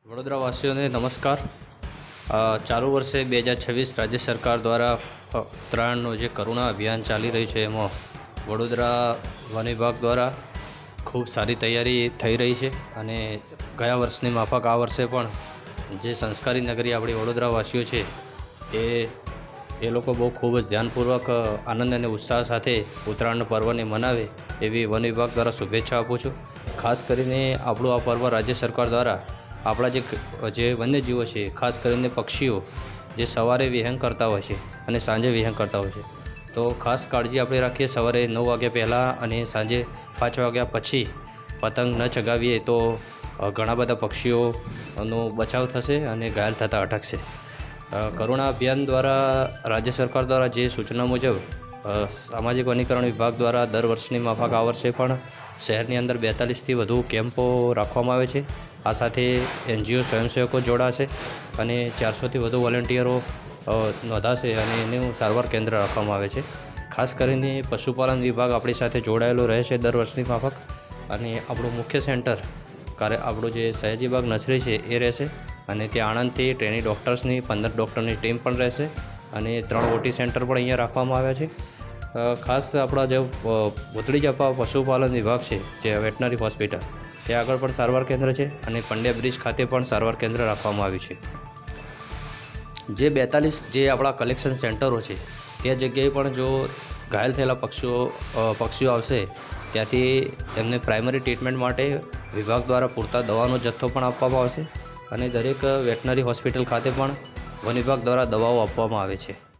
વડોદરાવાસીઓને નમસ્કાર। ચાલુ વર્ષે 2026 રાજ્ય સરકાર દ્વારા ઉત્તરાયણનું જે કરુણા અભિયાન ચાલી રહ્યું છે એમાં વડોદરા વન વિભાગ દ્વારા ખૂબ સારી તૈયારી થઈ રહી છે અને ગયા વર્ષની માફક આ વર્ષે પણ જે સંસ્કારી નગરી આપણી વડોદરાવાસીઓ છે એ લોકો બહુ ખૂબ જ ધ્યાનપૂર્વક આનંદ અને ઉત્સાહ સાથે ઉત્તરાયણના પર્વને મનાવે એવી વન વિભાગ દ્વારા શુભેચ્છા આપું છું। ખાસ કરીને આપણું આ પર્વ રાજ્ય સરકાર દ્વારા આપણા જે વન્યજીવો છે, ખાસ કરીને પક્ષીઓ જે સવારે વિહંગ કરતા હોય છે અને સાંજે વિહંગ કરતા હોય છે, તો ખાસ કાળજી આપણે રાખીએ। સવારે 9 વાગ્યા પહેલાં અને સાંજે 5 વાગ્યા પછી પતંગ ન ચગાવીએ તો ઘણા બધા પક્ષીઓનો બચાવ થશે અને ઘાયલ થતાં અટકશે। કરુણા અભિયાન દ્વારા રાજ્ય સરકાર દ્વારા જે સૂચના મુજબ સામાજિક વનીકરણ વિભાગ દ્વારા દર વર્ષની માફક આ વર્ષે પણ શહેરની અંદર 42થી વધુ કેમ્પો રાખવામાં આવે છે। આ સાથે NGO સ્વયંસેવકો જોડાશે અને 400થી વધુ વોલેન્ટિયરો નોંધાશે અને એનું સારવાર કેન્દ્ર રાખવામાં આવે છે। ખાસ કરીને પશુપાલન વિભાગ આપણી સાથે જોડાયેલો રહે છે દર વર્ષની માફક, અને આપણું મુખ્ય સેન્ટર આપણું જે સયાજીબાગ નર્સરી છે એ રહેશે અને ત્યાં આણંદથી ટ્રેની ડૉક્ટર્સની 15 ડૉક્ટરની ટીમ પણ રહેશે અને 3 OT સેન્ટર પણ અહીંયા રાખવામાં આવ્યા છે। ખાસ આપણા જે ભૂતળી જપા પશુપાલન વિભાગ છે, જે વેટનરી હોસ્પિટલ, ત્યાં આગળ પણ સારવાર કેન્દ્ર છે અને પંડ્યા બ્રિજ ખાતે પણ સારવાર કેન્દ્ર રાખવામાં આવ્યું છે। જે 42 જે આપણા કલેક્શન સેન્ટરો છે તે જગ્યાએ પણ જો ઘાયલ થયેલા પક્ષીઓ આવશે ત્યાંથી એમને પ્રાઇમરી ટ્રીટમેન્ટ માટે વિભાગ દ્વારા પૂરતા દવાનો જથ્થો પણ આપવામાં આવશે અને દરેક વેટનરી હોસ્પિટલ ખાતે પણ વન વિભાગ દ્વારા દવાઓ આપવામાં આવે છે।